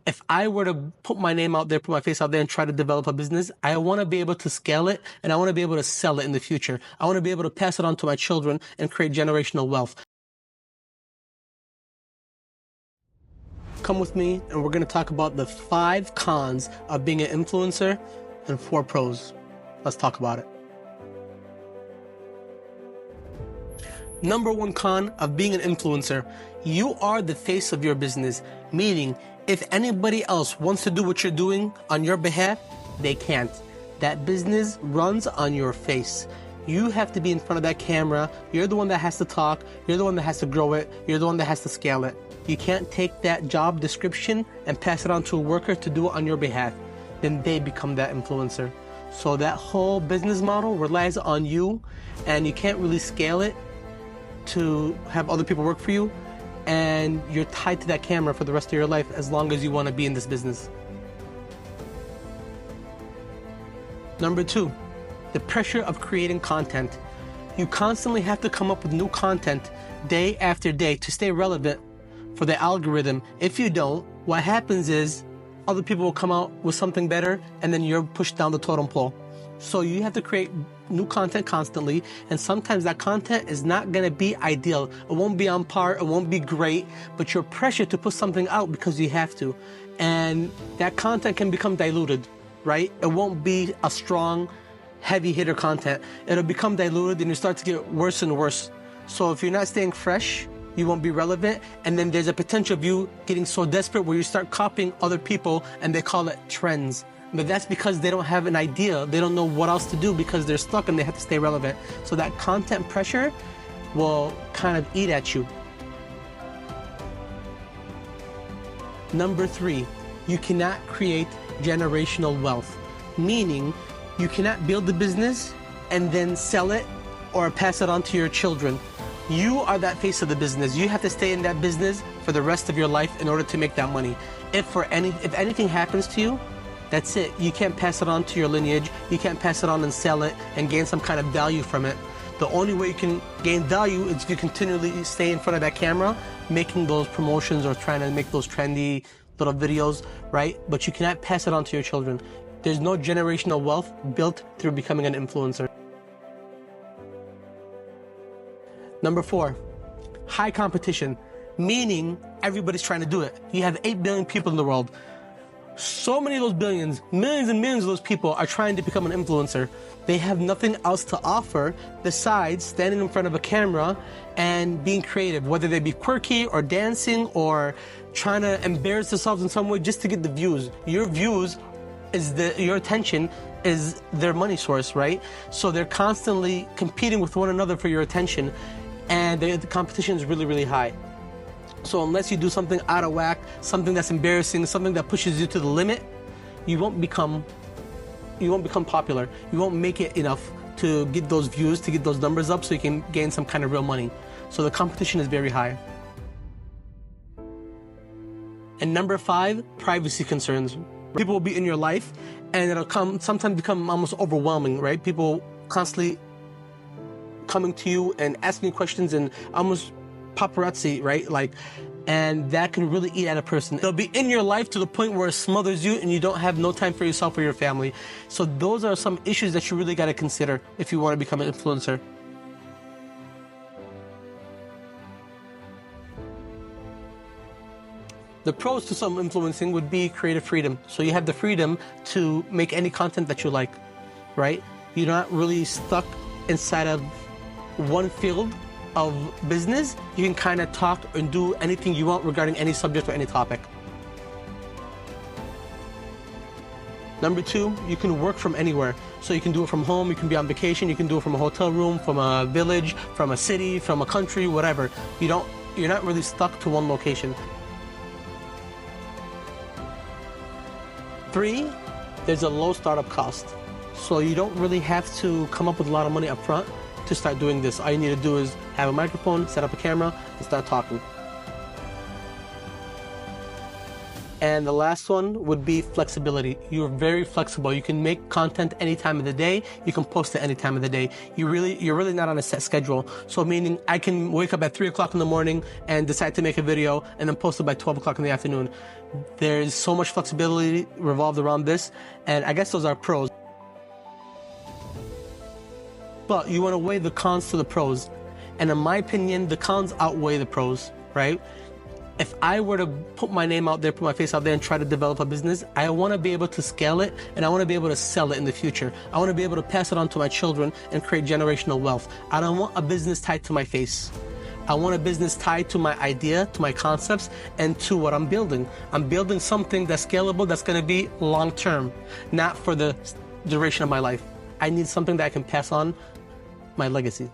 if I were to put my name out there, put my face out there and try to develop a business, I want to be able to scale it and I want to be able to sell it in the future. I want to be able to pass it on to my children and create generational wealth. Come with me and we're going to talk about the 5 cons of being an influencer and 4 pros. Let's talk about it. Number 1 con of being an influencer, you are the face of your business, meaning if anybody else wants to do what you're doing on your behalf, they can't. That business runs on your face. You have to be in front of that camera. You're the one that has to talk. You're the one that has to grow it. You're the one that has to scale it. You can't take that job description and pass it on to a worker to do it on your behalf. Then they become that influencer. So that whole business model relies on you, and you can't really scale it to have other people work for you, and you're tied to that camera for the rest of your life as long as you want to be in this business. Number 2, the pressure of creating content. You constantly have to come up with new content day after day to stay relevant for the algorithm. If you don't, what happens is other people will come out with something better and then you're pushed down the totem pole. So you have to create new content constantly, and sometimes that content is not going to be ideal. It won't be on par, it won't be great, but you're pressured to put something out because you have to. And that content can become diluted, right? It won't be a strong, heavy hitter content. It'll become diluted and you start to get worse and worse. So if you're not staying fresh, you won't be relevant, and then there's a potential of you getting so desperate where you start copying other people, and they call it trends. But that's because they don't have an idea. They don't know what else to do because they're stuck and they have to stay relevant. So that content pressure will kind of eat at you. Number 3, you cannot create generational wealth, meaning you cannot build the business and then sell it or pass it on to your children. You are that face of the business. You have to stay in that business for the rest of your life in order to make that money. If anything happens to you, that's it. You can't pass it on to your lineage. You can't pass it on and sell it and gain some kind of value from it. The only way you can gain value is if you continually stay in front of that camera, making those promotions or trying to make those trendy little videos, right? But you cannot pass it on to your children. There's no generational wealth built through becoming an influencer. Number 4, high competition, meaning everybody's trying to do it. You have 8 billion people in the world. So many of those billions, millions and millions of those people are trying to become an influencer. They have nothing else to offer besides standing in front of a camera and being creative, whether they be quirky or dancing or trying to embarrass themselves in some way just to get the views. Your views is your attention is their money source, right? So they're constantly competing with one another for your attention, and the competition is really, really high. So unless you do something out of whack, something that's embarrassing, something that pushes you to the limit, you won't become popular. You won't make it enough to get those views, to get those numbers up so you can gain some kind of real money. So the competition is very high. And number 5, privacy concerns. People will be in your life and it'll sometimes become almost overwhelming, right? People constantly coming to you and asking questions and almost paparazzi, right? And that can really eat at a person. They'll be in your life to the point where it smothers you and you don't have no time for yourself or your family. So those are some issues that you really got to consider if you want to become an influencer. The pros to some influencing would be creative freedom. So you have the freedom to make any content that you like, right? You're not really stuck inside of one field of business. You can kind of talk and do anything you want regarding any subject or any topic. Number 2, you can work from anywhere. So you can do it from home, you can be on vacation, you can do it from a hotel room, from a village, from a city, from a country, whatever. You're not really stuck to one location. 3, there's a low startup cost. So you don't really have to come up with a lot of money up front to start doing this. All you need to do is have a microphone, set up a camera, and start talking. And the last one would be flexibility. You're very flexible. You can make content any time of the day. You can post it any time of the day. You're really not on a set schedule. So meaning I can wake up at 3 o'clock in the morning and decide to make a video and then post it by 12 o'clock in the afternoon. There's so much flexibility revolved around this. And I guess those are pros. But you want to weigh the cons to the pros. And in my opinion, the cons outweigh the pros, right? If I were to put my name out there, put my face out there and try to develop a business, I want to be able to scale it and I want to be able to sell it in the future. I want to be able to pass it on to my children and create generational wealth. I don't want a business tied to my face. I want a business tied to my idea, to my concepts, and to what I'm building. I'm building something that's scalable, that's going to be long-term, not for the duration of my life. I need something that I can pass on my legacy.